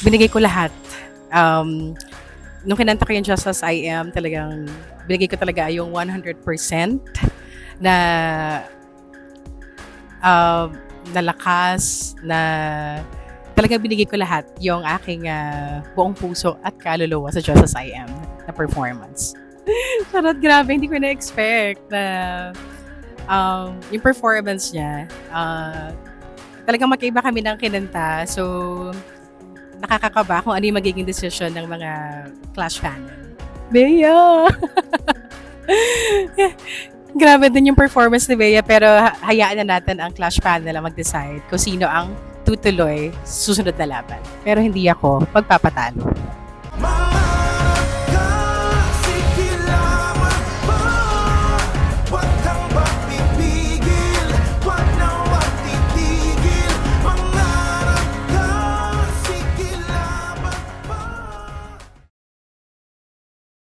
Binigay ko lahat. Um, Nung kinanta ko yung Just As I Am, talagang binigay ko talaga yung 100% na um, na lakas, na talagang binigay ko lahat yung aking buong puso at kaluluwa sa Just As I Am na performance. Charot, grabe, hindi ko na-expect na yung performance niya, talagang magkaiba kami ng kinanta. So, nakakakaba kung ano yung magiging decision ng mga Clash fanon. Bea! Grabe din yung performance ni Bea, pero hayaan na natin ang Clash panel na mag-decide kung sino ang tutuloy sa susunod na laban. Pero hindi ako magpapatalo.